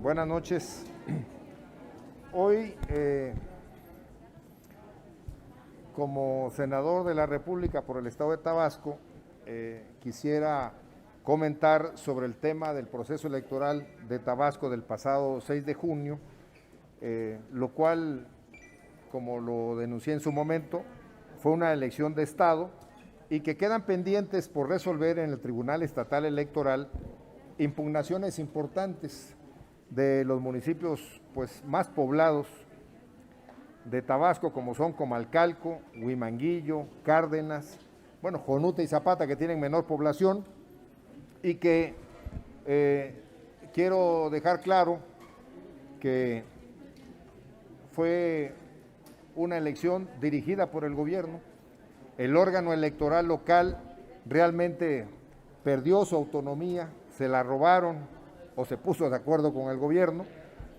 Buenas noches. Hoy, como senador de la República por el Estado de Tabasco, quisiera comentar sobre el tema del proceso electoral de Tabasco del pasado 6 de junio, lo cual, como lo denuncié en su momento, fue una elección de Estado y que quedan pendientes por resolver en el Tribunal Estatal Electoral impugnaciones importantes de los municipios más poblados de Tabasco, como son Comalcalco, Huimanguillo, Cárdenas, Jonuta y Zapata, que tienen menor población, y que quiero dejar claro que fue una elección dirigida por el gobierno. El órgano electoral local realmente perdió su autonomía, se la robaron o se puso de acuerdo con el gobierno,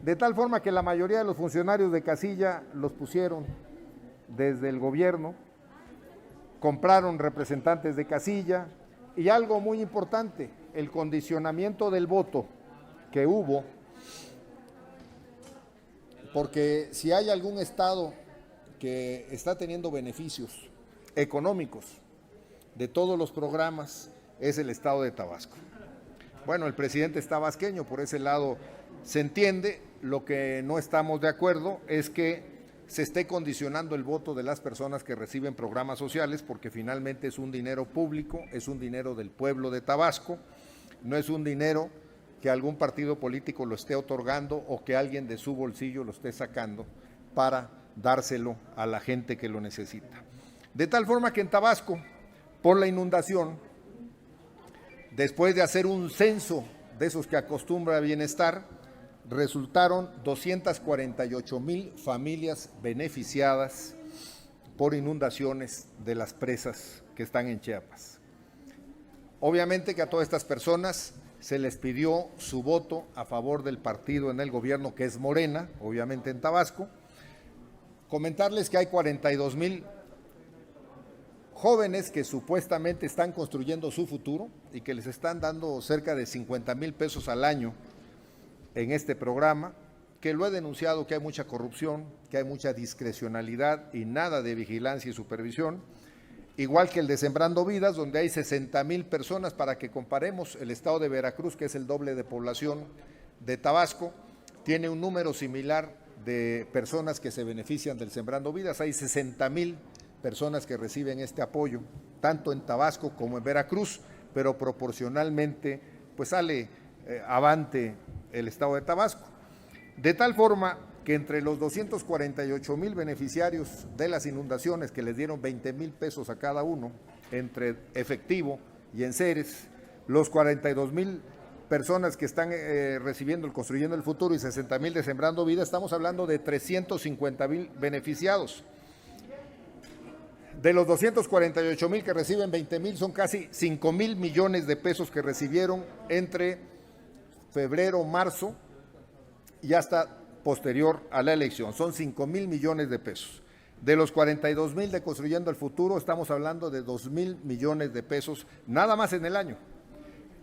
de tal forma que la mayoría de los funcionarios de casilla los pusieron desde el gobierno, compraron representantes de casilla y algo muy importante, el condicionamiento del voto que hubo, porque si hay algún estado que está teniendo beneficios económicos de todos los programas, es el estado de Tabasco. El presidente es tabasqueño, por ese lado se entiende. Lo que no estamos de acuerdo es que se esté condicionando el voto de las personas que reciben programas sociales, porque finalmente es un dinero público, es un dinero del pueblo de Tabasco, no es un dinero que algún partido político lo esté otorgando o que alguien de su bolsillo lo esté sacando para dárselo a la gente que lo necesita. De tal forma que en Tabasco, por la inundación, después de hacer un censo de esos que acostumbra Bienestar, resultaron 248,000 familias beneficiadas por inundaciones de las presas que están en Chiapas. Obviamente que a todas estas personas se les pidió su voto a favor del partido en el gobierno, que es Morena, obviamente en Tabasco. Comentarles que hay 42,000 jóvenes que supuestamente están construyendo su futuro y que les están dando cerca de 50,000 pesos al año en este programa, que lo he denunciado, que hay mucha corrupción, que hay mucha discrecionalidad y nada de vigilancia y supervisión, igual que el de Sembrando Vidas, donde hay 60,000 personas. Para que comparemos, el estado de Veracruz, que es el doble de población de Tabasco, tiene un número similar de personas que se benefician del Sembrando Vidas. Hay 60,000 personas que reciben este apoyo, tanto en Tabasco como en Veracruz, pero proporcionalmente sale avante el estado de Tabasco. De tal forma que entre los 248,000 beneficiarios de las inundaciones, que les dieron 20,000 pesos a cada uno, entre efectivo y enseres, los 42,000 personas que están recibiendo el Construyendo el Futuro y 60,000 de Sembrando Vida, estamos hablando de 350,000 beneficiados. De los 248,000 que reciben 20,000, son casi 5,000 millones de pesos que recibieron entre febrero, marzo y hasta posterior a la elección. Son 5,000 millones de pesos. De los 42,000 de Construyendo el Futuro, estamos hablando de 2,000 millones de pesos nada más en el año.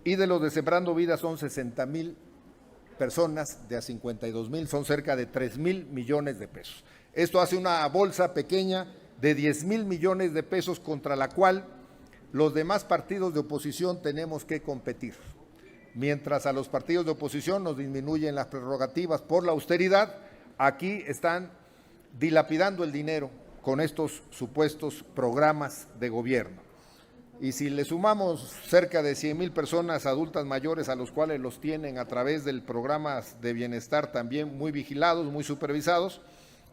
Y de los de Sembrando Vida son 60,000 personas, de a 52,000 son cerca de 3,000 millones de pesos. Esto hace una bolsa pequeña de 10,000 millones de pesos contra la cual los demás partidos de oposición tenemos que competir. Mientras a los partidos de oposición nos disminuyen las prerrogativas por la austeridad, aquí están dilapidando el dinero con estos supuestos programas de gobierno. Y si le sumamos cerca de 100,000 personas adultas mayores a los cuales los tienen a través del programas de bienestar también muy vigilados, muy supervisados,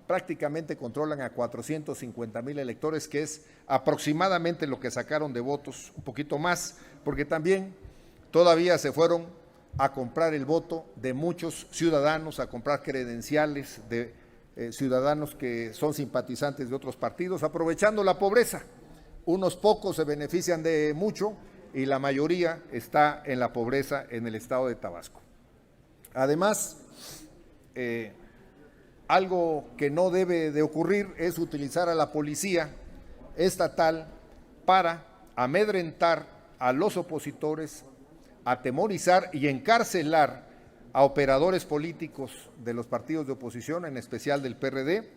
prácticamente controlan a 450,000 electores, que es aproximadamente lo que sacaron de votos, un poquito más, porque también todavía se fueron a comprar el voto de muchos ciudadanos, a comprar credenciales de ciudadanos que son simpatizantes de otros partidos, aprovechando la pobreza. Unos pocos se benefician de mucho y la mayoría está en la pobreza en el estado de Tabasco. Además, algo que no debe de ocurrir es utilizar a la policía estatal para amedrentar a los opositores, atemorizar y encarcelar a operadores políticos de los partidos de oposición, en especial del PRD,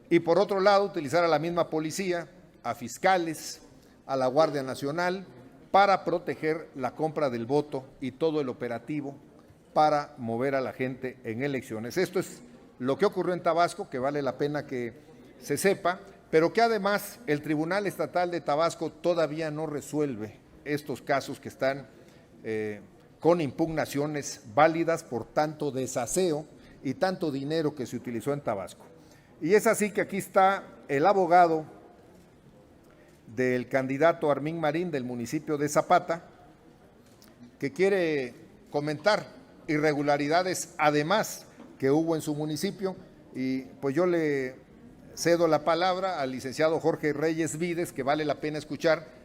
y por otro lado utilizar a la misma policía, a fiscales, a la Guardia Nacional, para proteger la compra del voto y todo el operativo para mover a la gente en elecciones. Esto es lo que ocurrió en Tabasco, que vale la pena que se sepa, pero que además el Tribunal Estatal de Tabasco todavía no resuelve estos casos que están con impugnaciones válidas por tanto desaseo y tanto dinero que se utilizó en Tabasco. Y es así que aquí está el abogado del candidato Armín Marín del municipio de Zapata, que quiere comentar irregularidades además que hubo en su municipio, y pues yo le cedo la palabra al licenciado Jorge Reyes Vides, que vale la pena escuchar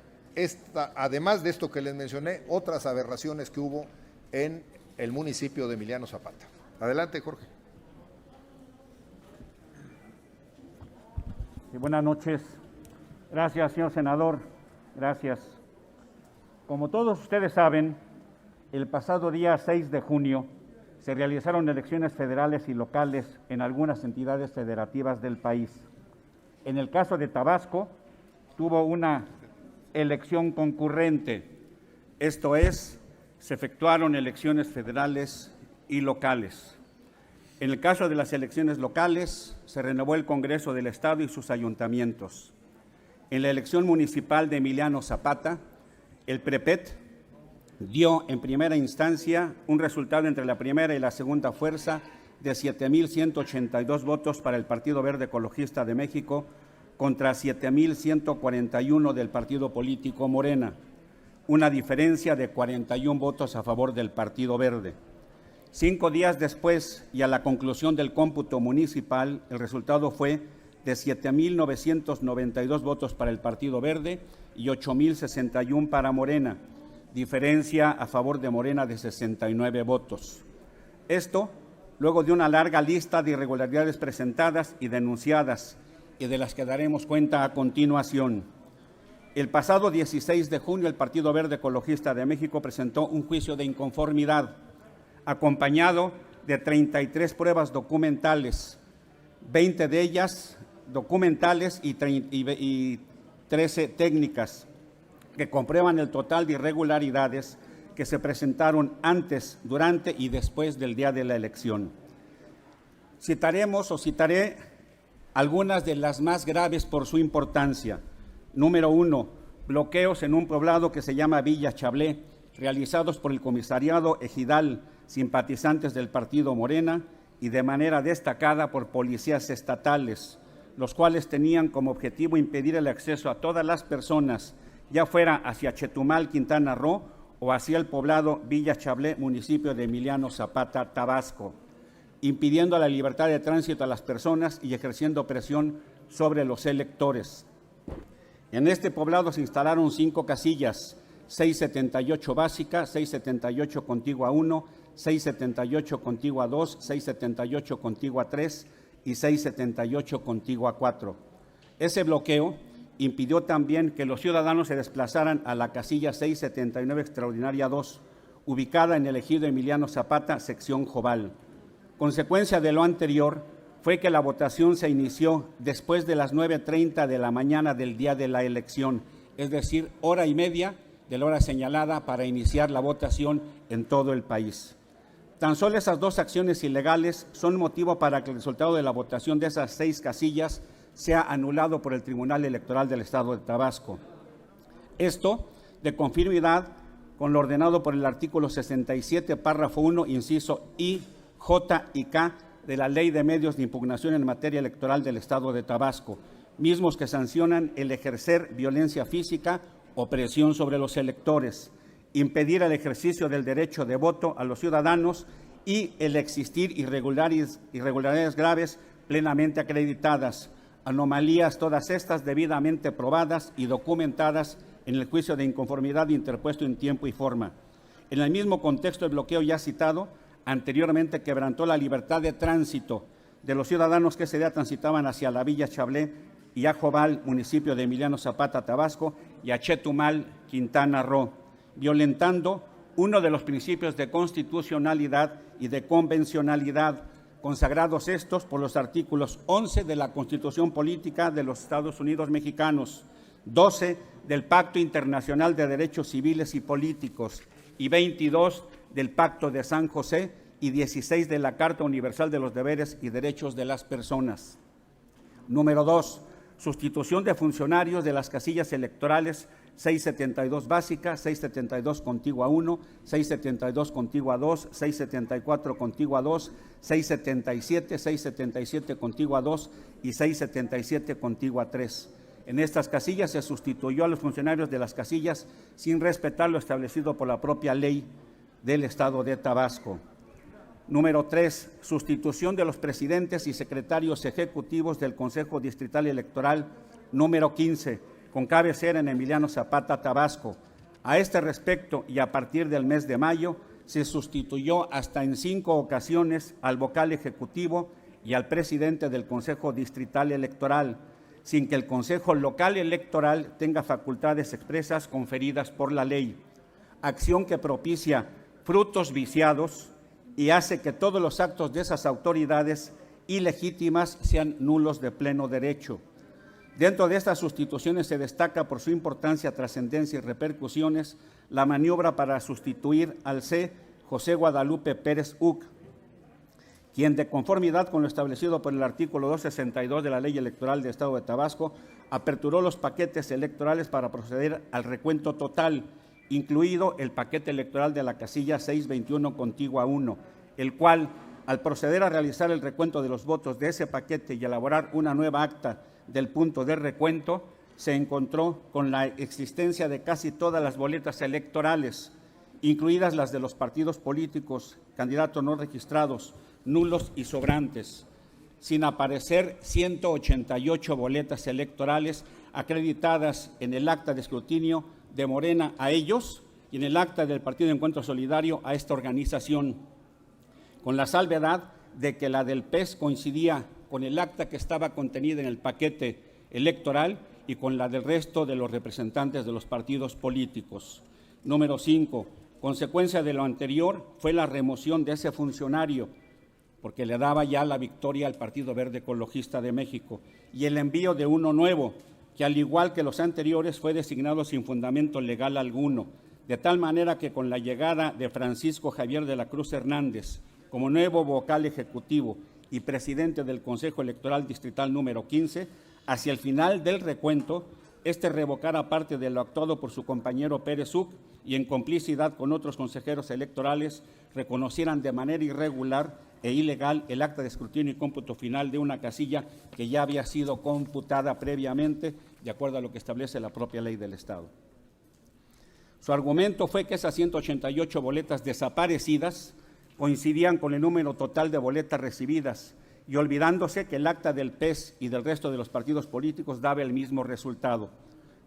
además de esto que les mencioné, otras aberraciones que hubo en el municipio de Emiliano Zapata. Adelante, Jorge. Sí, buenas noches. Gracias, señor senador. Gracias. Como todos ustedes saben, el pasado día 6 de junio se realizaron elecciones federales y locales en algunas entidades federativas del país. En el caso de Tabasco, tuvo una elección concurrente, esto es, se efectuaron elecciones federales y locales. En el caso de las elecciones locales, se renovó el Congreso del Estado y sus ayuntamientos. En la elección municipal de Emiliano Zapata, el PREPET dio en primera instancia un resultado entre la primera y la segunda fuerza de 7,182 votos para el Partido Verde Ecologista de México contra 7,141 del partido político Morena, una diferencia de 41 votos a favor del Partido Verde. 5 días después y a la conclusión del cómputo municipal, el resultado fue de 7,992 votos para el Partido Verde y 8,061 para Morena, diferencia a favor de Morena de 69 votos. Esto luego de una larga lista de irregularidades presentadas y denunciadas, y de las que daremos cuenta a continuación. El pasado 16 de junio, el Partido Verde Ecologista de México presentó un juicio de inconformidad, acompañado de 33 pruebas documentales, 20 de ellas documentales y 13 técnicas, que comprueban el total de irregularidades que se presentaron antes, durante y después del día de la elección. Citaré algunas de las más graves por su importancia. Número 1, bloqueos en un poblado que se llama Villa Chablé, realizados por el comisariado ejidal, simpatizantes del partido Morena y de manera destacada por policías estatales, los cuales tenían como objetivo impedir el acceso a todas las personas, ya fuera hacia Chetumal, Quintana Roo, o hacia el poblado Villa Chablé, municipio de Emiliano Zapata, Tabasco, impidiendo la libertad de tránsito a las personas y ejerciendo presión sobre los electores. En este poblado se instalaron 5 casillas, 678 básica, 678 contigua 1, 678 contigua 2, 678 contigua 3 y 678 contigua 4. Ese bloqueo impidió también que los ciudadanos se desplazaran a la casilla 679 extraordinaria 2, ubicada en el ejido Emiliano Zapata, sección Jobal. Consecuencia de lo anterior fue que la votación se inició después de las 9:30 de la mañana del día de la elección, es decir, hora y media de la hora señalada para iniciar la votación en todo el país. Tan solo esas 2 acciones ilegales son motivo para que el resultado de la votación de esas 6 casillas sea anulado por el Tribunal Electoral del Estado de Tabasco. Esto de conformidad con lo ordenado por el artículo 67, párrafo 1, inciso I, J y K de la Ley de Medios de Impugnación en Materia Electoral del Estado de Tabasco, mismos que sancionan el ejercer violencia física o presión sobre los electores, impedir el ejercicio del derecho de voto a los ciudadanos y el existir irregularidades graves plenamente acreditadas, anomalías todas estas debidamente probadas y documentadas en el juicio de inconformidad interpuesto en tiempo y forma. En el mismo contexto, el bloqueo ya citado anteriormente quebrantó la libertad de tránsito de los ciudadanos que ese día transitaban hacia la Villa Chablé y a Jobal, municipio de Emiliano Zapata, Tabasco, y a Chetumal, Quintana Roo, violentando uno de los principios de constitucionalidad y de convencionalidad, consagrados estos por los artículos 11 de la Constitución Política de los Estados Unidos Mexicanos, 12 del Pacto Internacional de Derechos Civiles y Políticos y 22 del Pacto de San José y 16 de la Carta Universal de los Deberes y Derechos de las Personas. Número 2. Sustitución de funcionarios de las casillas electorales 672 básica, 672 contigua 1, 672 contigua 2, 674 contigua 2, 677, 677 contigua 2 y 677 contigua 3. En estas casillas se sustituyó a los funcionarios de las casillas sin respetar lo establecido por la propia ley del Estado de Tabasco. Número 3. Sustitución de los presidentes y secretarios ejecutivos del Consejo Distrital Electoral número 15, con cabecera en Emiliano Zapata, Tabasco. A este respecto, y a partir del mes de mayo, se sustituyó hasta en 5 ocasiones al vocal ejecutivo y al presidente del Consejo Distrital Electoral, sin que el Consejo Local Electoral tenga facultades expresas conferidas por la ley. Acción que propicia frutos viciados y hace que todos los actos de esas autoridades ilegítimas sean nulos de pleno derecho. Dentro de estas sustituciones se destaca por su importancia, trascendencia y repercusiones la maniobra para sustituir al C. José Guadalupe Pérez Uc, quien, de conformidad con lo establecido por el artículo 262 de la Ley Electoral del Estado de Tabasco, aperturó los paquetes electorales para proceder al recuento total, incluido el paquete electoral de la casilla 621 contigua 1, el cual, al proceder a realizar el recuento de los votos de ese paquete y elaborar una nueva acta del punto de recuento, se encontró con la existencia de casi todas las boletas electorales, incluidas las de los partidos políticos, candidatos no registrados, nulos y sobrantes, sin aparecer 188 boletas electorales acreditadas en el acta de escrutinio de Morena a ellos y en el acta del Partido Encuentro Solidario a esta organización, con la salvedad de que la del PES coincidía con el acta que estaba contenida en el paquete electoral y con la del resto de los representantes de los partidos políticos. Número 5. Consecuencia de lo anterior fue la remoción de ese funcionario, porque le daba ya la victoria al Partido Verde Ecologista de México, y el envío de uno nuevo, que al igual que los anteriores fue designado sin fundamento legal alguno, de tal manera que con la llegada de Francisco Javier de la Cruz Hernández como nuevo vocal ejecutivo y presidente del Consejo Electoral Distrital número 15, hacia el final del recuento, este revocara parte de lo actuado por su compañero Pérez Uc y en complicidad con otros consejeros electorales reconocieran de manera irregular e ilegal el acta de escrutinio y cómputo final de una casilla que ya había sido computada previamente, de acuerdo a lo que establece la propia ley del Estado. Su argumento fue que esas 188 boletas desaparecidas coincidían con el número total de boletas recibidas y olvidándose que el acta del PES y del resto de los partidos políticos daba el mismo resultado.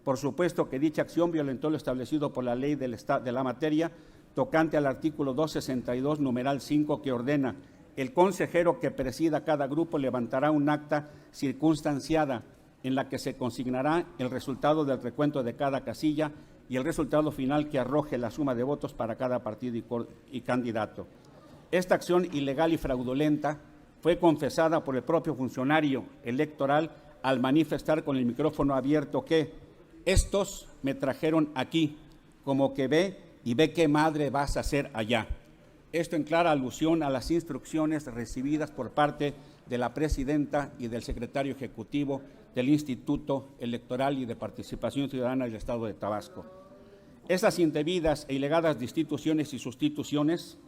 Por supuesto que dicha acción violentó lo establecido por la ley de la materia tocante al artículo 262, numeral 5, que ordena: el consejero que presida cada grupo levantará un acta circunstanciada en la que se consignará el resultado del recuento de cada casilla y el resultado final que arroje la suma de votos para cada partido y candidato. Esta acción ilegal y fraudulenta fue confesada por el propio funcionario electoral al manifestar con el micrófono abierto que estos me trajeron aquí, como que ve y ve qué madre vas a hacer allá. Esto en clara alusión a las instrucciones recibidas por parte de la presidenta y del secretario ejecutivo del Instituto Electoral y de Participación Ciudadana del Estado de Tabasco. Esas indebidas e ilegales destituciones y sustituciones,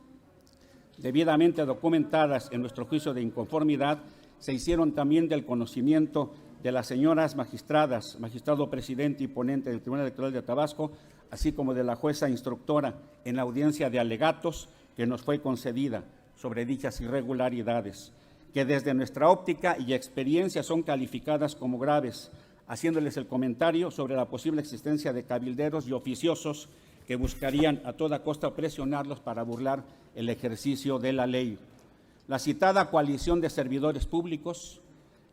debidamente documentadas en nuestro juicio de inconformidad, se hicieron también del conocimiento de las señoras magistradas, magistrado presidente y ponente del Tribunal Electoral de Tabasco, así como de la jueza instructora en la audiencia de alegatos que nos fue concedida sobre dichas irregularidades, que desde nuestra óptica y experiencia son calificadas como graves, haciéndoles el comentario sobre la posible existencia de cabilderos y oficiosos que buscarían a toda costa presionarlos para burlar el ejercicio de la ley. La citada coalición de servidores públicos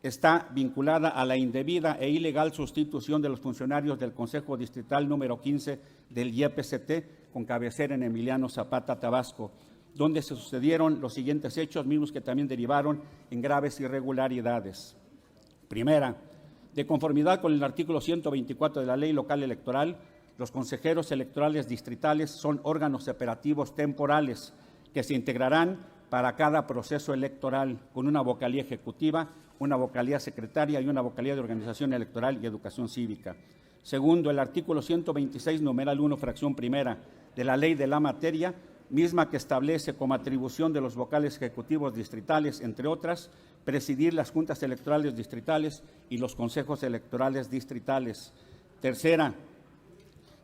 está vinculada a la indebida e ilegal sustitución de los funcionarios del Consejo Distrital número 15 del IEPCT, con cabecera en Emiliano Zapata, Tabasco, donde se sucedieron los siguientes hechos, mismos que también derivaron en graves irregularidades. Primera, de conformidad con el artículo 124 de la Ley Local Electoral, los consejeros electorales distritales son órganos operativos temporales que se integrarán para cada proceso electoral con una vocalía ejecutiva, una vocalía secretaria y una vocalía de organización electoral y educación cívica. Segundo, el artículo 126, numeral 1, fracción primera de la Ley de la Materia, misma que establece como atribución de los vocales ejecutivos distritales, entre otras, presidir las juntas electorales distritales y los consejos electorales distritales. Tercera,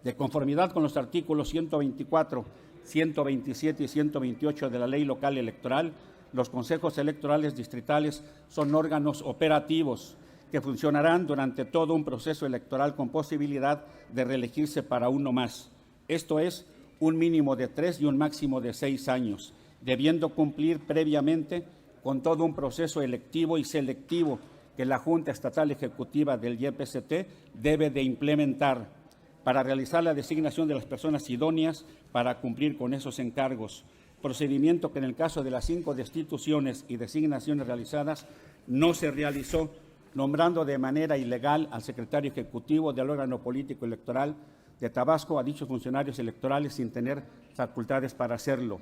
de conformidad con los artículos 124, 127 y 128 de la Ley Local Electoral, los consejos electorales distritales son órganos operativos que funcionarán durante todo un proceso electoral con posibilidad de reelegirse para uno más. Esto es, un mínimo de 3 y un máximo de 6 años, debiendo cumplir previamente con todo un proceso electivo y selectivo que la Junta Estatal Ejecutiva del YPST debe de implementar para realizar la designación de las personas idóneas para cumplir con esos encargos, procedimiento que en el caso de las 5 destituciones y designaciones realizadas no se realizó, nombrando de manera ilegal al secretario ejecutivo del órgano político electoral de Tabasco a dichos funcionarios electorales sin tener facultades para hacerlo.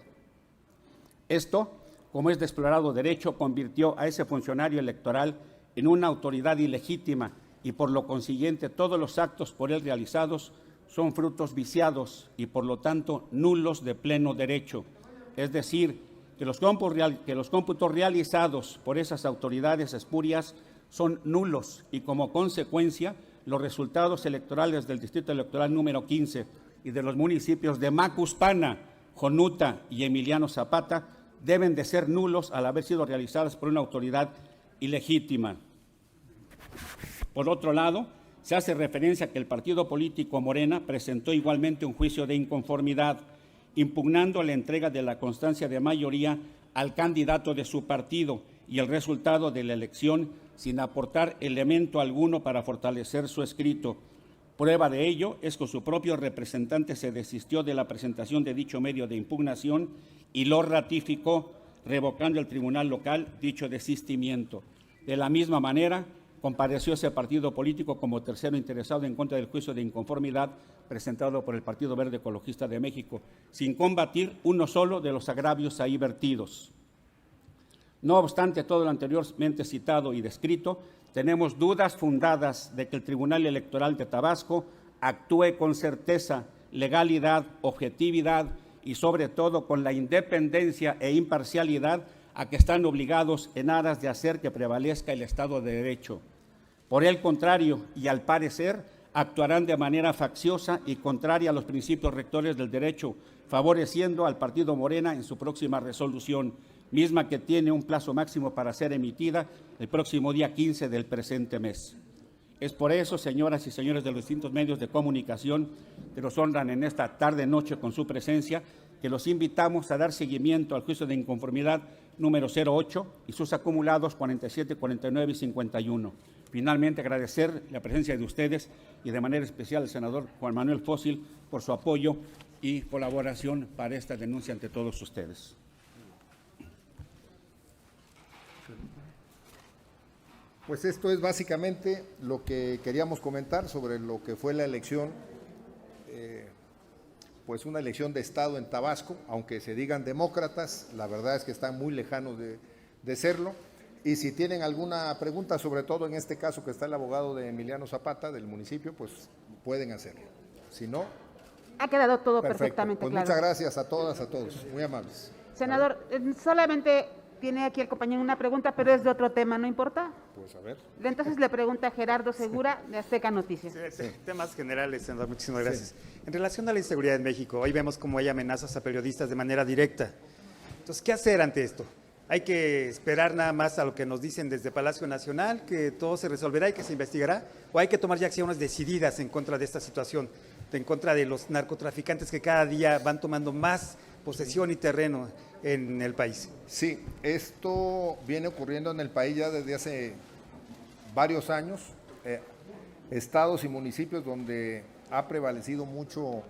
Esto, como es de explorado derecho, convirtió a ese funcionario electoral en una autoridad ilegítima y por lo consiguiente todos los actos por él realizados son frutos viciados y por lo tanto nulos de pleno derecho. Es decir, que los cómputos realizados por esas autoridades espurias son nulos y como consecuencia los resultados electorales del Distrito Electoral número 15 y de los municipios de Macuspana, Jonuta y Emiliano Zapata deben de ser nulos al haber sido realizadas por una autoridad ilegítima. Por otro lado, se hace referencia a que el partido político Morena presentó igualmente un juicio de inconformidad, impugnando la entrega de la constancia de mayoría al candidato de su partido y el resultado de la elección sin aportar elemento alguno para fortalecer su escrito. Prueba de ello es que su propio representante se desistió de la presentación de dicho medio de impugnación y lo ratificó, revocando el tribunal local dicho desistimiento. De la misma manera, compareció ese partido político como tercero interesado en contra del juicio de inconformidad presentado por el Partido Verde Ecologista de México, sin combatir uno solo de los agravios ahí vertidos. No obstante todo lo anteriormente citado y descrito, tenemos dudas fundadas de que el Tribunal Electoral de Tabasco actúe con certeza, legalidad, objetividad y sobre todo con la independencia e imparcialidad a que están obligados en aras de hacer que prevalezca el Estado de Derecho. Por el contrario, y al parecer, actuarán de manera facciosa y contraria a los principios rectores del derecho, favoreciendo al partido Morena en su próxima resolución, misma que tiene un plazo máximo para ser emitida el próximo día 15 del presente mes. Es por eso, señoras y señores de los distintos medios de comunicación que nos honran en esta tarde-noche con su presencia, que los invitamos a dar seguimiento al juicio de inconformidad número 08 y sus acumulados 47, 49 y 51. Finalmente, agradecer la presencia de ustedes y de manera especial al senador Juan Manuel Fósil por su apoyo y colaboración para esta denuncia ante todos ustedes. Pues esto es básicamente lo que queríamos comentar sobre lo que fue la elección, pues una elección de Estado en Tabasco, aunque se digan demócratas, la verdad es que están muy lejanos de serlo. Y si tienen alguna pregunta, sobre todo en este caso que está el abogado de Emiliano Zapata del municipio, pues pueden hacerlo. Si no, ha quedado todo perfecto. Perfectamente Pues claro. muchas gracias a todas, a todos, muy amables. Senador, solamente tiene aquí el compañero una pregunta, pero es de otro tema, ¿no importa? Pues a ver. Entonces le pregunta a Gerardo Segura de Azteca Noticias. Sí, temas generales, senador, muchísimas gracias. En relación a la inseguridad en México, hoy vemos cómo hay amenazas a periodistas de manera directa. Entonces, ¿qué hacer ante esto? ¿Hay que esperar nada más a lo que nos dicen desde Palacio Nacional, que todo se resolverá y que se investigará? ¿O hay que tomar ya acciones decididas en contra de esta situación, en contra de los narcotraficantes que cada día van tomando más posesión y terreno en el país? Sí, esto viene ocurriendo en el país ya desde hace varios años. Estados y municipios donde ha prevalecido mucho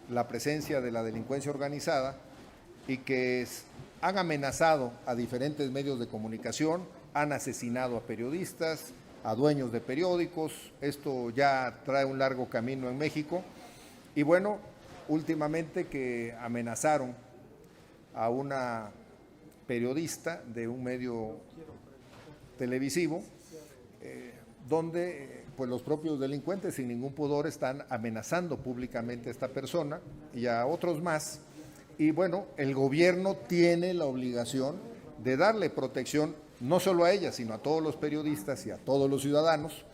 la presencia de la delincuencia organizada, y que han amenazado a diferentes medios de comunicación, han asesinado a periodistas, a dueños de periódicos. Esto ya trae un largo camino en México. Y bueno, últimamente que amenazaron a una periodista de un medio televisivo, donde pues los propios delincuentes sin ningún pudor están amenazando públicamente a esta persona y a otros más. Y bueno, el gobierno tiene la obligación de darle protección no solo a ella, sino a todos los periodistas y a todos los ciudadanos,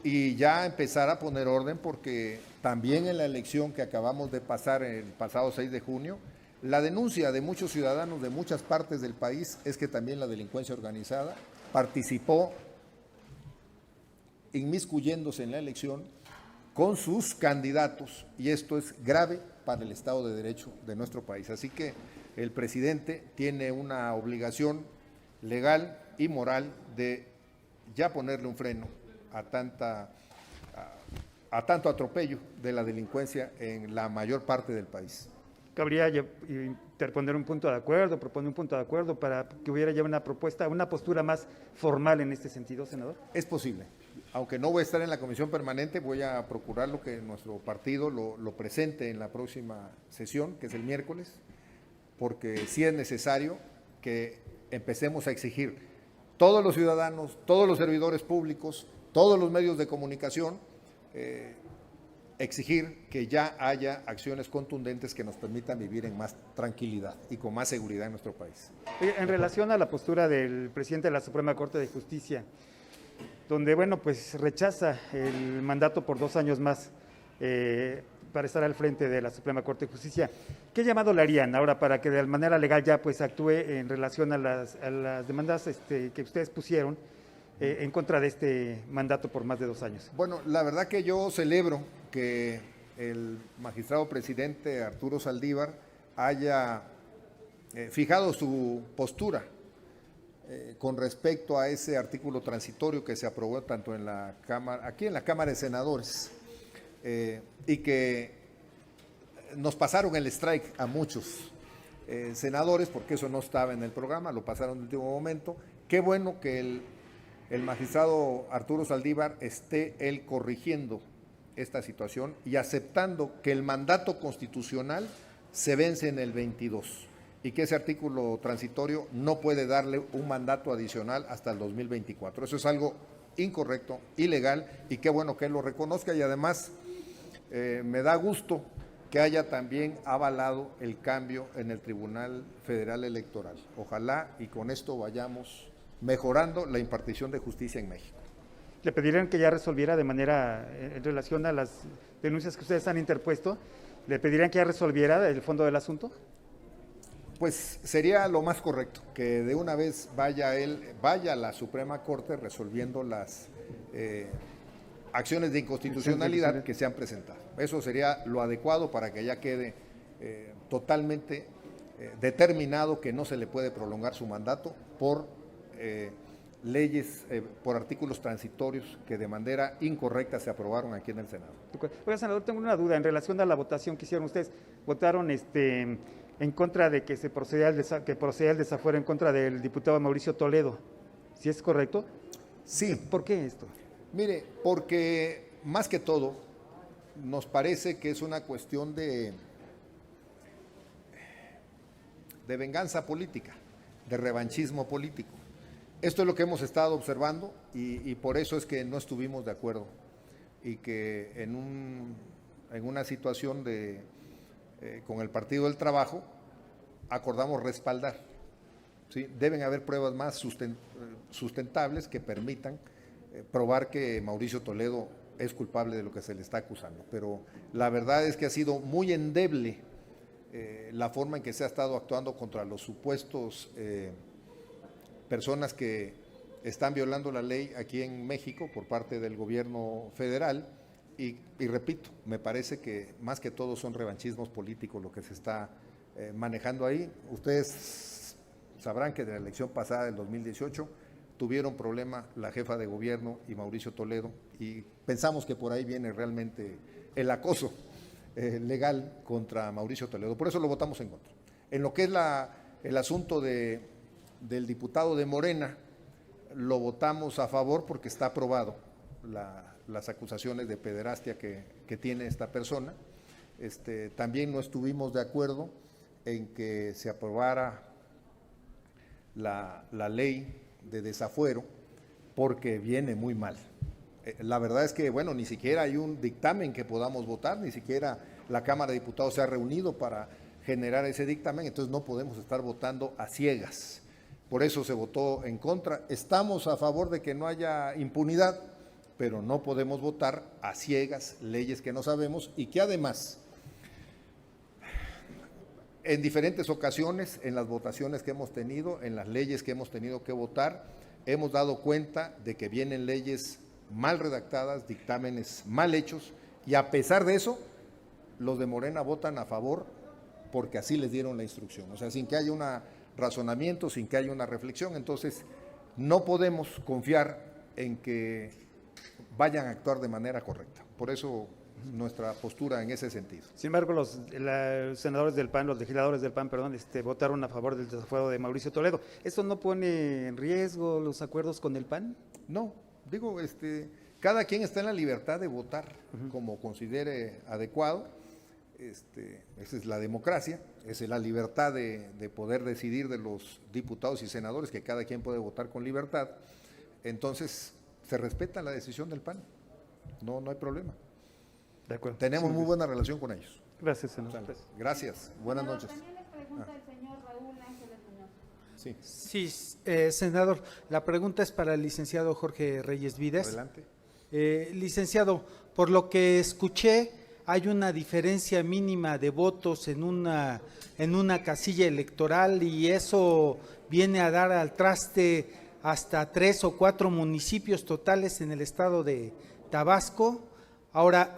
y ya empezar a poner orden, porque también en la elección que acabamos de pasar el pasado 6 de junio, la denuncia de muchos ciudadanos de muchas partes del país es que también la delincuencia organizada participó inmiscuyéndose en la elección con sus candidatos, y esto es grave para el Estado de Derecho de nuestro país. Así que el presidente tiene una obligación legal y moral de ya ponerle un freno a tanto atropello de la delincuencia en la mayor parte del país. ¿Cabría interponer un punto de acuerdo, proponer un punto de acuerdo para que hubiera ya una propuesta, una postura más formal en este sentido, senador? Es posible. Aunque no voy a estar en la comisión permanente, voy a procurar lo que nuestro partido lo presente en la próxima sesión, que es el miércoles, porque sí es necesario que empecemos a exigir todos los ciudadanos, todos los servidores públicos, todos los medios de comunicación, exigir que ya haya acciones contundentes que nos permitan vivir en más tranquilidad y con más seguridad en nuestro país. En relación a la postura del presidente de la Suprema Corte de Justicia, donde, bueno, pues rechaza el mandato por 2 años más para estar al frente de la Suprema Corte de Justicia, ¿qué llamado le harían ahora para que de manera legal ya pues actúe en relación a las demandas que ustedes pusieron en contra de este mandato por más de 2 años? Bueno, la verdad que yo celebro que el magistrado presidente Arturo Saldívar haya fijado su postura con respecto a ese artículo transitorio que se aprobó tanto en la Cámara, aquí en la Cámara de Senadores, y que nos pasaron el strike a muchos senadores, porque eso no estaba en el programa, lo pasaron en el último momento. Qué bueno que el magistrado Arturo Saldívar esté él corrigiendo esta situación y aceptando que el mandato constitucional se vence en el 22 y que ese artículo transitorio no puede darle un mandato adicional hasta el 2024. Eso es algo incorrecto, ilegal, y qué bueno que él lo reconozca. Y además me da gusto que haya también avalado el cambio en el Tribunal Federal Electoral. Ojalá y con esto vayamos mejorando la impartición de justicia en México. ¿Le pedirían que ya resolviera de manera, en relación a las denuncias que ustedes han interpuesto, le pedirían que ya resolviera el fondo del asunto? Pues sería lo más correcto, que de una vez vaya a la Suprema Corte resolviendo las acciones de inconstitucionalidad que se han presentado. Eso sería lo adecuado para que ya quede totalmente determinado que no se le puede prolongar su mandato por leyes, por artículos transitorios que de manera incorrecta se aprobaron aquí en el Senado. Oiga, senador, tengo una duda en relación a la votación que hicieron ustedes. Votaron en contra de que procedía el desafuero en contra del diputado Mauricio Toledo. ¿Sí es correcto? Sí. ¿Por qué esto? Mire, porque más que todo nos parece que es una cuestión de venganza política, de revanchismo político. Esto es lo que hemos estado observando y por eso es que no estuvimos de acuerdo y que en una situación con el Partido del Trabajo acordamos respaldar. ¿Sí? Deben haber pruebas más sustentables que permitan probar que Mauricio Toledo es culpable de lo que se le está acusando. Pero la verdad es que ha sido muy endeble la forma en que se ha estado actuando contra los supuestos personas que están violando la ley aquí en México por parte del gobierno federal y repito, me parece que más que todo son revanchismos políticos lo que se está manejando ahí. Ustedes sabrán que de la elección pasada del 2018 tuvieron problema la jefa de gobierno y Mauricio Toledo y pensamos que por ahí viene realmente el acoso legal contra Mauricio Toledo. Por eso lo votamos en contra. En lo que es el asunto del diputado de Morena, lo votamos a favor porque está aprobado las acusaciones de pederastia que tiene esta persona. También no estuvimos de acuerdo en que se aprobara la ley de desafuero porque viene muy mal. La verdad es que, bueno, ni siquiera hay un dictamen que podamos votar, ni siquiera la Cámara de Diputados se ha reunido para generar ese dictamen, entonces no podemos estar votando a ciegas. Por eso se votó en contra. Estamos a favor de que no haya impunidad, pero no podemos votar a ciegas leyes que no sabemos y que además, en diferentes ocasiones, en las votaciones que hemos tenido, en las leyes que hemos tenido que votar, hemos dado cuenta de que vienen leyes mal redactadas, dictámenes mal hechos, y a pesar de eso, los de Morena votan a favor porque así les dieron la instrucción, o sea, sin que haya un razonamiento, sin que haya una reflexión. Entonces no podemos confiar en que vayan a actuar de manera correcta. Por eso nuestra postura en ese sentido. Sin embargo, los senadores del PAN, los legisladores del PAN, perdón, votaron a favor del desafuero de Mauricio Toledo. ¿Eso no pone en riesgo los acuerdos con el PAN? No, digo, cada quien está en la libertad de votar como considere adecuado. Esa es la democracia, esa es la libertad de poder decidir de los diputados y senadores, que cada quien puede votar con libertad. Entonces, se respeta la decisión del PAN, no hay problema. De acuerdo. Tenemos muy buena relación con ellos. Gracias, senador. Gracias, buenas noches. También les pregunta el señor Raúl Ángeles Muñoz. Sí, Sí, senador, la pregunta es para el licenciado Jorge Reyes Vides. adelante. Licenciado, por lo que escuché, hay una diferencia mínima de votos en una casilla electoral y eso viene a dar al traste hasta 3 o 4 municipios totales en el estado de Tabasco. Ahora,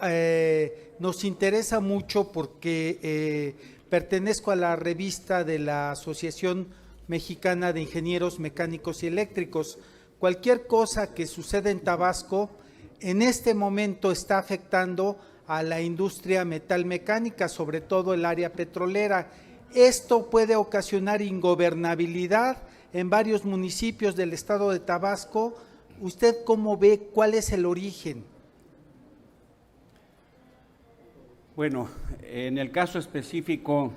nos interesa mucho porque pertenezco a la revista de la Asociación Mexicana de Ingenieros Mecánicos y Eléctricos. Cualquier cosa que suceda en Tabasco, en este momento está afectando a la industria metalmecánica, sobre todo el área petrolera. Esto puede ocasionar ingobernabilidad en varios municipios del estado de Tabasco. ¿Usted cómo ve? ¿Cuál es el origen? Bueno, en el caso específico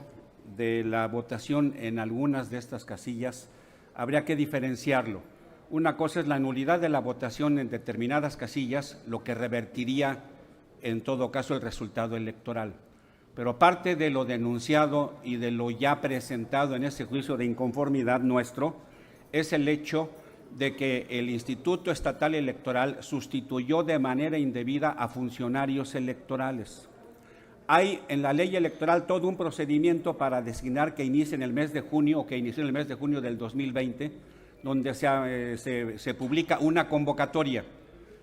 de la votación en algunas de estas casillas, habría que diferenciarlo. Una cosa es la nulidad de la votación en determinadas casillas, lo que revertiría en todo caso el resultado electoral. Pero parte de lo denunciado y de lo ya presentado en ese juicio de inconformidad nuestro es el hecho de que el Instituto Estatal Electoral sustituyó de manera indebida a funcionarios electorales. Hay en la ley electoral todo un procedimiento para designar que inicie en el mes de junio o que inicie en el mes de junio del 2020, donde se publica una convocatoria.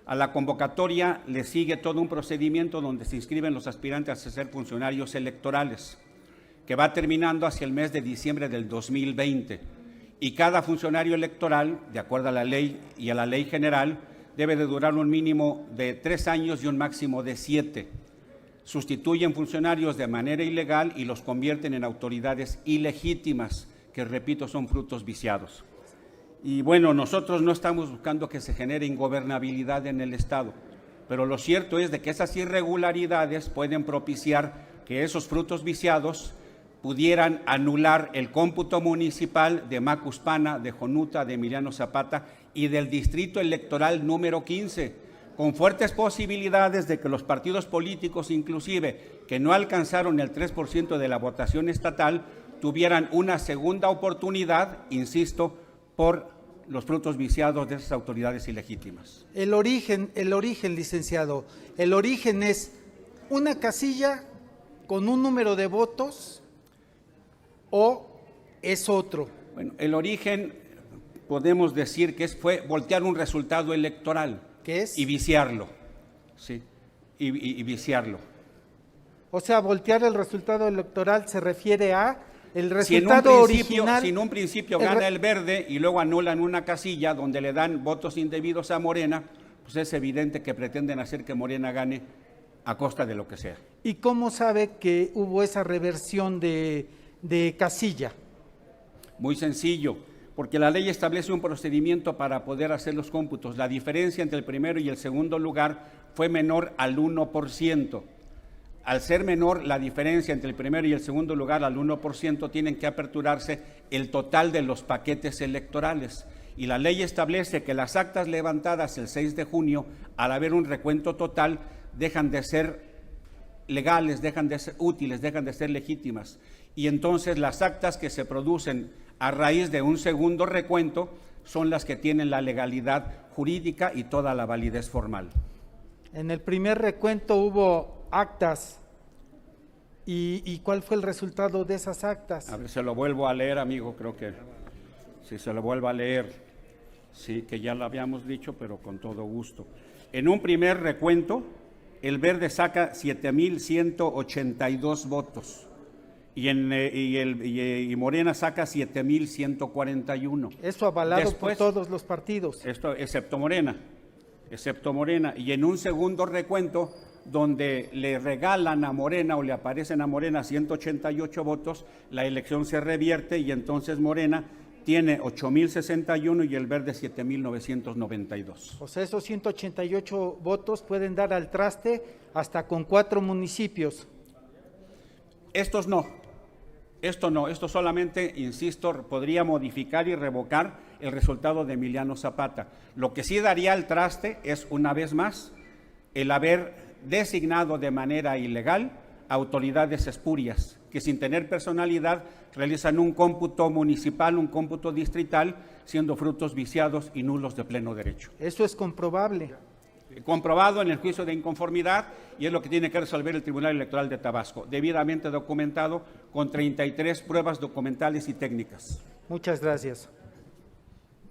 A la convocatoria le sigue todo un procedimiento donde se inscriben los aspirantes a ser funcionarios electorales, que va terminando hacia el mes de diciembre del 2020. Y cada funcionario electoral, de acuerdo a la ley y a la ley general, debe de durar un mínimo de 3 años y un máximo de 7. Sustituyen funcionarios de manera ilegal y los convierten en autoridades ilegítimas, que repito, son frutos viciados. Y bueno, nosotros no estamos buscando que se genere ingobernabilidad en el Estado, pero lo cierto es de que esas irregularidades pueden propiciar que esos frutos viciados pudieran anular el cómputo municipal de Macuspana, de Jonuta, de Emiliano Zapata y del distrito electoral número 15, con fuertes posibilidades de que los partidos políticos, inclusive, que no alcanzaron el 3% de la votación estatal, tuvieran una segunda oportunidad, insisto, por los frutos viciados de esas autoridades ilegítimas. El origen, licenciado, el origen es una casilla con un número de votos o es otro. Bueno, el origen podemos decir que fue voltear un resultado electoral. ¿Qué es? Y viciarlo, sí, y viciarlo. O sea, voltear el resultado electoral se refiere a el resultado original. Si en un principio gana el verde y luego anulan una casilla donde le dan votos indebidos a Morena, pues es evidente que pretenden hacer que Morena gane a costa de lo que sea. ¿Y cómo sabe que hubo esa reversión de de casilla? Muy sencillo, porque la ley establece un procedimiento para poder hacer los cómputos. La diferencia entre el primero y el segundo lugar fue menor al 1%. Al ser menor la diferencia entre el primero y el segundo lugar al 1%, tienen que aperturarse el total de los paquetes electorales. Y la ley establece que las actas levantadas el 6 de junio, al haber un recuento total, dejan de ser legales, dejan de ser útiles, dejan de ser legítimas. Y entonces las actas que se producen a raíz de un segundo recuento son las que tienen la legalidad jurídica y toda la validez formal. En el primer recuento hubo actas. ¿Y cuál fue el resultado de esas actas? A ver, se lo vuelvo a leer, amigo, creo que si se lo vuelvo a leer, sí, que ya lo habíamos dicho, pero con todo gusto. En un primer recuento, el Verde saca 7,182 votos y Morena saca 7,141. Eso avalado Después, por todos los partidos. Esto excepto Morena. Y en un segundo recuento, donde le regalan a Morena o le aparecen a Morena 188 votos, la elección se revierte y entonces Morena tiene 8,061 y el Verde 7,992. O sea, esos 188 votos pueden dar al traste hasta con 4 municipios. Estos no, esto solamente, insisto, podría modificar y revocar el resultado de Emiliano Zapata. Lo que sí daría al traste es, una vez más, el haber designado de manera ilegal autoridades espurias, que sin tener personalidad realizan un cómputo municipal, un cómputo distrital, siendo frutos viciados y nulos de pleno derecho. Eso es comprobable. Comprobado en el juicio de inconformidad, y es lo que tiene que resolver el Tribunal Electoral de Tabasco, debidamente documentado con 33 pruebas documentales y técnicas. Muchas gracias.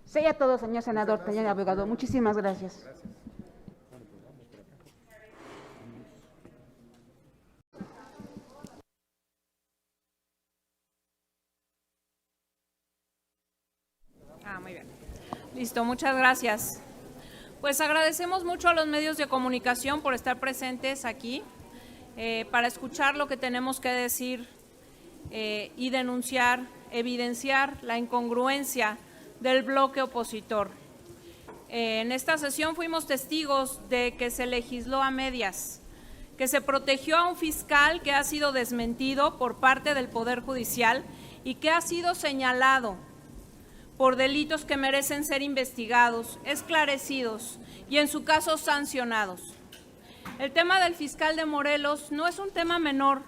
Sería todo, señor senador, señor abogado. Muchísimas gracias. Muy bien. Listo, muchas gracias. Pues agradecemos mucho a los medios de comunicación por estar presentes aquí, para escuchar lo que tenemos que decir y denunciar, evidenciar la incongruencia del bloque opositor. En esta sesión fuimos testigos de que se legisló a medias, que se protegió a un fiscal que ha sido desmentido por parte del Poder Judicial y que ha sido señalado por delitos que merecen ser investigados, esclarecidos y en su caso sancionados. El tema del fiscal de Morelos no es un tema menor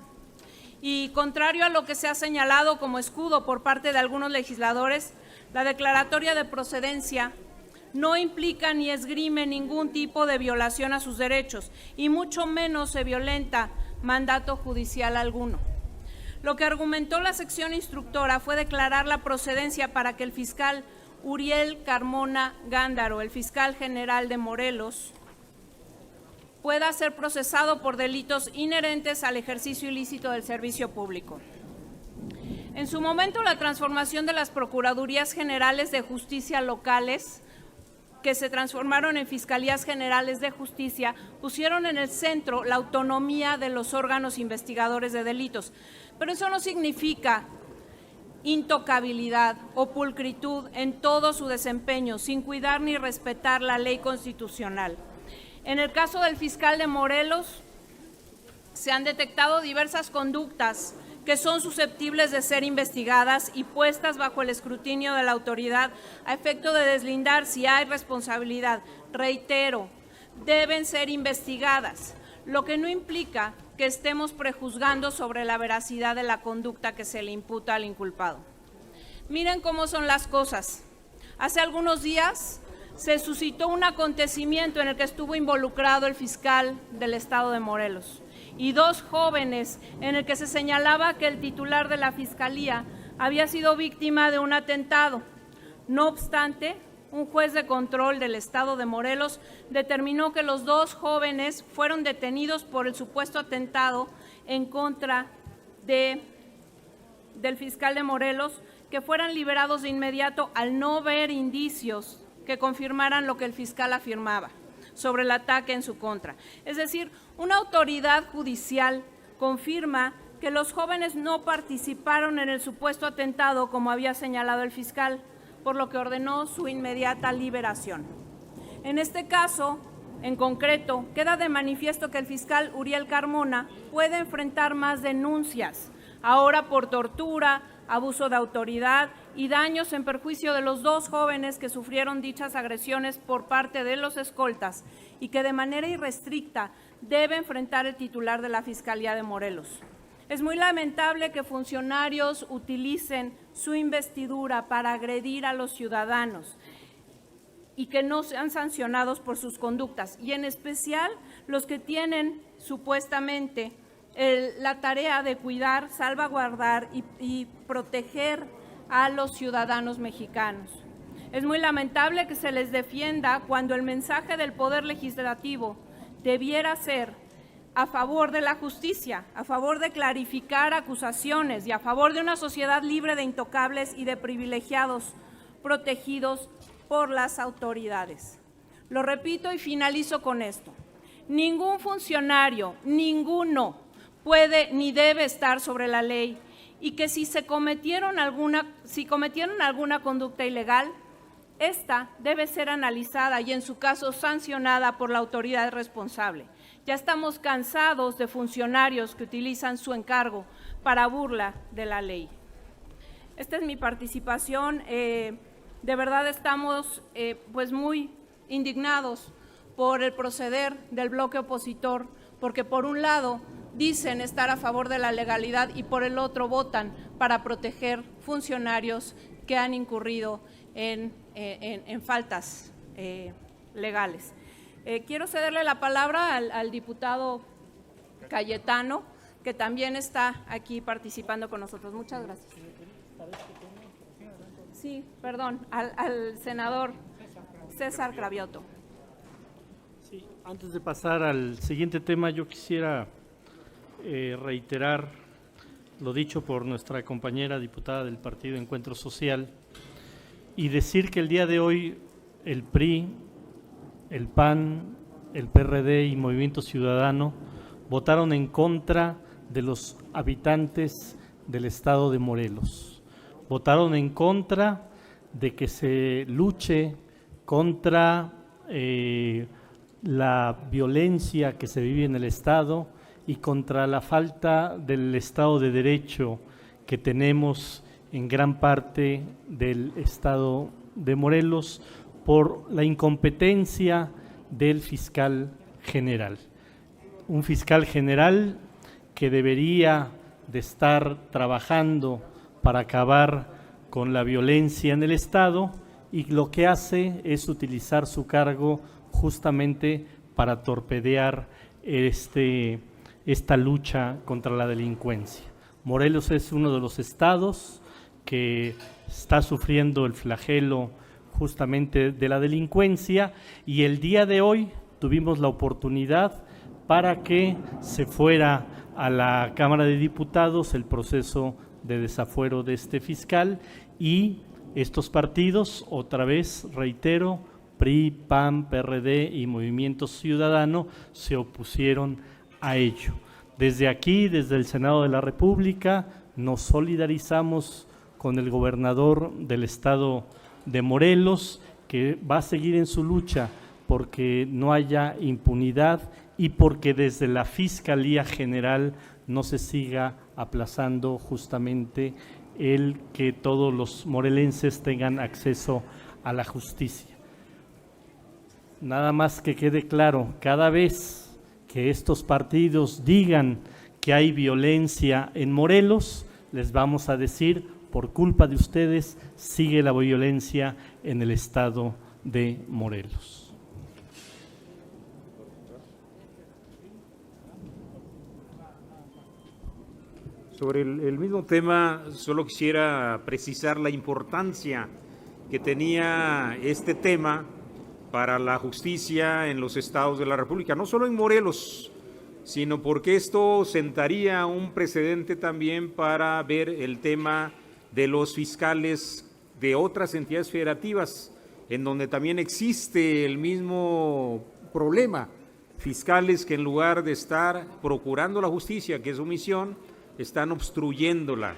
y, contrario a lo que se ha señalado como escudo por parte de algunos legisladores, la declaratoria de procedencia no implica ni esgrime ningún tipo de violación a sus derechos y mucho menos se violenta mandato judicial alguno. Lo que argumentó la sección instructora fue declarar la procedencia para que el fiscal Uriel Carmona Gándaro, el fiscal general de Morelos, pueda ser procesado por delitos inherentes al ejercicio ilícito del servicio público. En su momento, la transformación de las Procuradurías Generales de Justicia locales, que se transformaron en Fiscalías Generales de Justicia, pusieron en el centro la autonomía de los órganos investigadores de delitos. Pero eso no significa intocabilidad o pulcritud en todo su desempeño, sin cuidar ni respetar la ley constitucional. En el caso del fiscal de Morelos, se han detectado diversas conductas que son susceptibles de ser investigadas y puestas bajo el escrutinio de la autoridad a efecto de deslindar si hay responsabilidad. Reitero, deben ser investigadas, lo que no implica que estemos prejuzgando sobre la veracidad de la conducta que se le imputa al inculpado. Miren cómo son las cosas. Hace algunos días se suscitó un acontecimiento en el que estuvo involucrado el fiscal del estado de Morelos y 2 jóvenes en el que se señalaba que el titular de la fiscalía había sido víctima de un atentado. No obstante, un juez de control del estado de Morelos determinó que los 2 jóvenes fueron detenidos por el supuesto atentado en contra del fiscal de Morelos, que fueran liberados de inmediato al no ver indicios que confirmaran lo que el fiscal afirmaba sobre el ataque en su contra. Es decir, una autoridad judicial confirma que los jóvenes no participaron en el supuesto atentado como había señalado el fiscal, por lo que ordenó su inmediata liberación. En este caso, en concreto, queda de manifiesto que el fiscal Uriel Carmona puede enfrentar más denuncias, ahora por tortura, abuso de autoridad y daños en perjuicio de los 2 jóvenes que sufrieron dichas agresiones por parte de los escoltas y que de manera irrestricta debe enfrentar el titular de la Fiscalía de Morelos. Es muy lamentable que funcionarios utilicen su investidura para agredir a los ciudadanos y que no sean sancionados por sus conductas, y en especial los que tienen supuestamente la tarea de cuidar, salvaguardar y proteger a los ciudadanos mexicanos. Es muy lamentable que se les defienda cuando el mensaje del Poder Legislativo debiera ser a favor de la justicia, a favor de clarificar acusaciones y a favor de una sociedad libre de intocables y de privilegiados protegidos por las autoridades. Lo repito y finalizo con esto. Ningún funcionario, ninguno, puede ni debe estar sobre la ley, y que si cometieron alguna conducta ilegal, esta debe ser analizada y en su caso sancionada por la autoridad responsable. Ya estamos cansados de funcionarios que utilizan su encargo para burla de la ley. Esta es mi participación. De verdad estamos pues muy indignados por el proceder del bloque opositor, porque por un lado dicen estar a favor de la legalidad y por el otro votan para proteger funcionarios que han incurrido en faltas legales. Quiero cederle la palabra al diputado Cayetano, que también está aquí participando con nosotros. Muchas gracias. Sí, perdón, al senador César Cravioto. Sí, antes de pasar al siguiente tema, yo quisiera reiterar lo dicho por nuestra compañera diputada del Partido Encuentro Social y decir que el día de hoy el PRI, el PAN, el PRD y Movimiento Ciudadano votaron en contra de los habitantes del estado de Morelos. Votaron en contra de que se luche contra la violencia que se vive en el estado y contra la falta del Estado de Derecho que tenemos en gran parte del estado de Morelos por la incompetencia del fiscal general. Un fiscal general que debería de estar trabajando para acabar con la violencia en el estado y lo que hace es utilizar su cargo justamente para torpedear esta lucha contra la delincuencia. Morelos es uno de los estados que está sufriendo el flagelo justamente de la delincuencia y el día de hoy tuvimos la oportunidad para que se fuera a la Cámara de Diputados el proceso de desafuero de este fiscal y estos partidos, otra vez reitero, PRI, PAN, PRD y Movimiento Ciudadano se opusieron a ello. Desde aquí, desde el Senado de la República, nos solidarizamos con el gobernador del estado de Morelos, que va a seguir en su lucha porque no haya impunidad y porque desde la Fiscalía General no se siga aplazando justamente el que todos los morelenses tengan acceso a la justicia. Nada más que quede claro, cada vez que estos partidos digan que hay violencia en Morelos, les vamos a decir, por culpa de ustedes, sigue la violencia en el estado de Morelos. Sobre el mismo tema, solo quisiera precisar la importancia que tenía este tema para la justicia en los estados de la República, no solo en Morelos, sino porque esto sentaría un precedente también para ver el tema de los fiscales de otras entidades federativas, en donde también existe el mismo problema. Fiscales que en lugar de estar procurando la justicia, que es su misión, están obstruyéndola.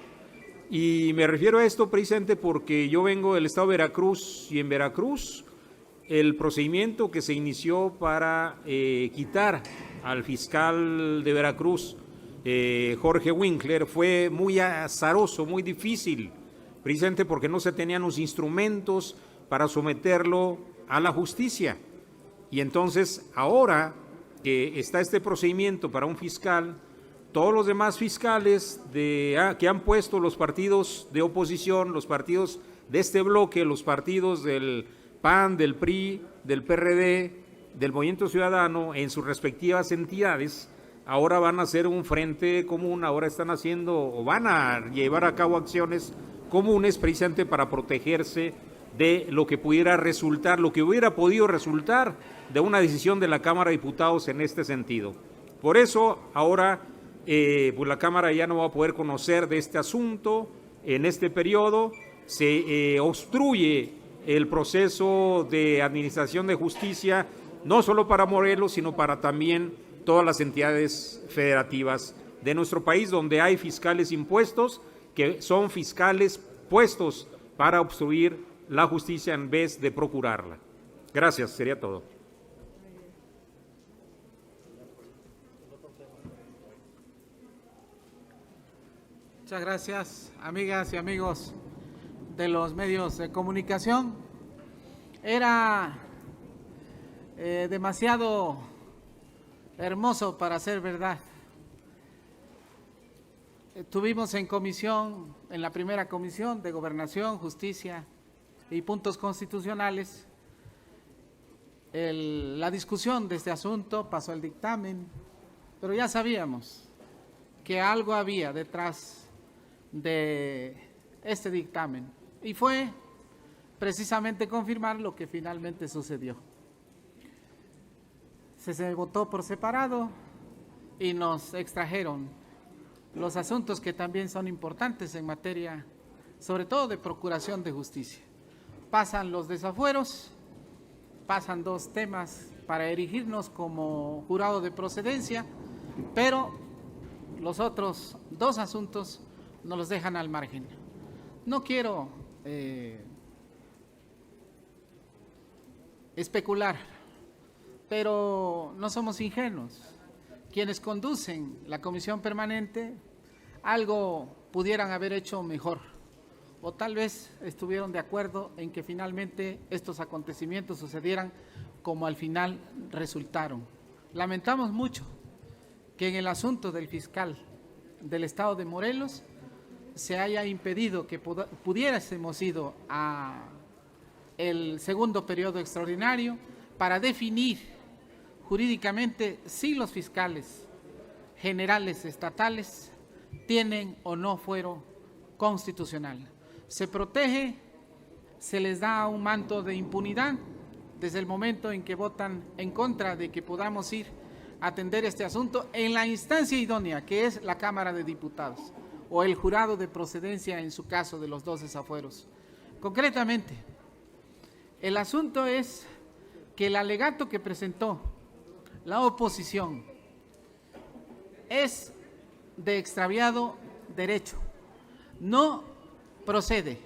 Y me refiero a esto precisamente porque yo vengo del estado de Veracruz, y en Veracruz el procedimiento que se inició para quitar al fiscal de Veracruz, Jorge Winkler, fue muy azaroso, muy difícil, precisamente porque no se tenían los instrumentos para someterlo a la justicia. Y entonces ahora que está este procedimiento para un fiscal, todos los demás fiscales que han puesto los partidos de oposición, los partidos de este bloque, los partidos del PAN, del PRI, del PRD, del Movimiento Ciudadano, en sus respectivas entidades, ahora van a hacer un frente común, ahora están haciendo o van a llevar a cabo acciones comunes precisamente para protegerse de lo que pudiera resultar, lo que hubiera podido resultar de una decisión de la Cámara de Diputados en este sentido. Por eso ahora pues la Cámara ya no va a poder conocer de este asunto en este periodo, se obstruye el proceso de administración de justicia, no solo para Morelos, sino para también todas las entidades federativas de nuestro país, donde hay fiscales impuestos, que son fiscales puestos para obstruir la justicia en vez de procurarla. Gracias, sería todo. Muchas gracias, amigas y amigos de los medios de comunicación. Era demasiado hermoso para ser verdad. Tuvimos en comisión, en la primera comisión de Gobernación, Justicia y Puntos Constitucionales, la discusión de este asunto, pasó el dictamen, pero ya sabíamos que algo había detrás de este dictamen y fue precisamente confirmar lo que finalmente sucedió. Se votó por separado y nos extrajeron los asuntos que también son importantes en materia, sobre todo de procuración de justicia. Pasan los desafueros, pasan dos temas para erigirnos como jurado de procedencia, pero los otros dos asuntos nos los dejan al margen. No quiero especular, pero no somos ingenuos. Quienes conducen la comisión permanente algo pudieran haber hecho mejor, o tal vez estuvieron de acuerdo en que finalmente estos acontecimientos sucedieran como al final resultaron. Lamentamos mucho que en el asunto del fiscal del estado de Morelos se haya impedido que pudiésemos ir a el segundo periodo extraordinario para definir jurídicamente si los fiscales generales estatales tienen o no fuero constitucional. Se protege, se les da un manto de impunidad desde el momento en que votan en contra de que podamos ir a atender este asunto en la instancia idónea, que es la Cámara de Diputados o el jurado de procedencia en su caso de los dos desafueros. Concretamente, el asunto es que el alegato que presentó la oposición es de extraviado derecho, no procede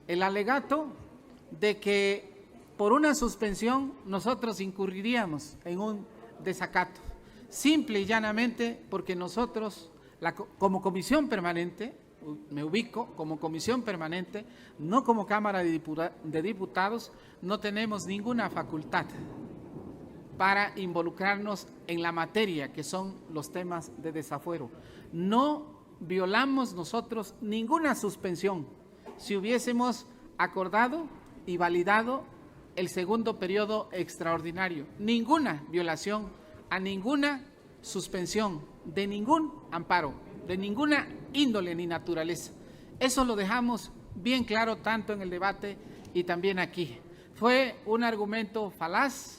el alegato de que por una suspensión nosotros incurriríamos en un desacato, simple y llanamente porque nosotros, como comisión permanente, me ubico como comisión permanente, no como Cámara de Diputados, no tenemos ninguna facultad para involucrarnos en la materia que son los temas de desafuero. No violamos nosotros ninguna suspensión si hubiésemos acordado y validado el segundo periodo extraordinario. Ninguna violación a ninguna suspensión de ningún amparo, de ninguna índole ni naturaleza. Eso lo dejamos bien claro tanto en el debate y también aquí. Fue un argumento falaz,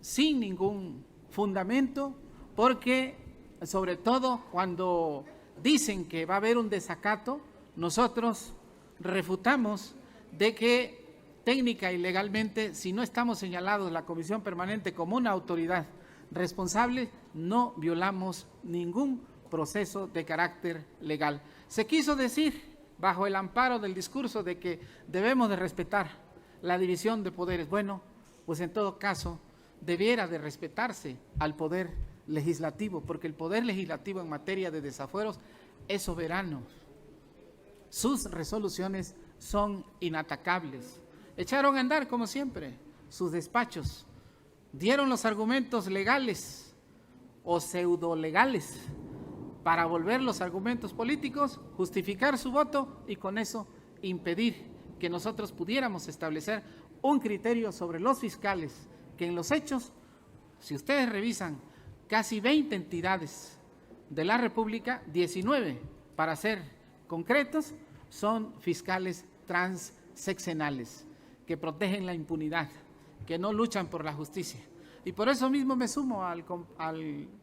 sin ningún fundamento, porque sobre todo cuando dicen que va a haber un desacato, nosotros refutamos de que técnica y legalmente, si no estamos señalados la Comisión Permanente como una autoridad responsable, no violamos ningún proceso de carácter legal. Se quiso decir, bajo el amparo del discurso de que debemos de respetar la división de poderes. Bueno, pues en todo caso debiera de respetarse al poder legislativo, porque el poder legislativo en materia de desafueros es soberano. Sus resoluciones son inatacables. Echaron a andar, como siempre, sus despachos. Dieron los argumentos legales o pseudolegales para volver los argumentos políticos, justificar su voto y con eso impedir que nosotros pudiéramos establecer un criterio sobre los fiscales, que en los hechos, si ustedes revisan, casi 20 entidades de la República, 19 para ser concretos, son fiscales transseccionales, que protegen la impunidad, que no luchan por la justicia. Y por eso mismo me sumo al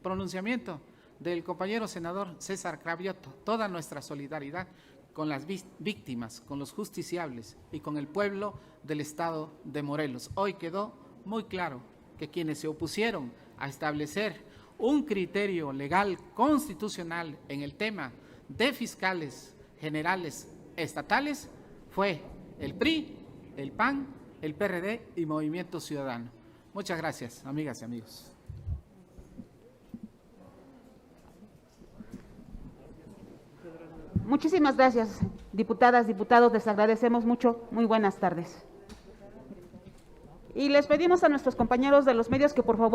pronunciamiento del compañero senador César Cravioto, toda nuestra solidaridad con las víctimas, con los justiciables y con el pueblo del estado de Morelos. Hoy quedó muy claro que quienes se opusieron a establecer un criterio legal constitucional en el tema de fiscales generales estatales fue el PRI, el PAN, el PRD y Movimiento Ciudadano. Muchas gracias, amigas y amigos. Muchísimas gracias, diputadas, diputados, les agradecemos mucho. Muy buenas tardes. Y les pedimos a nuestros compañeros de los medios que por favor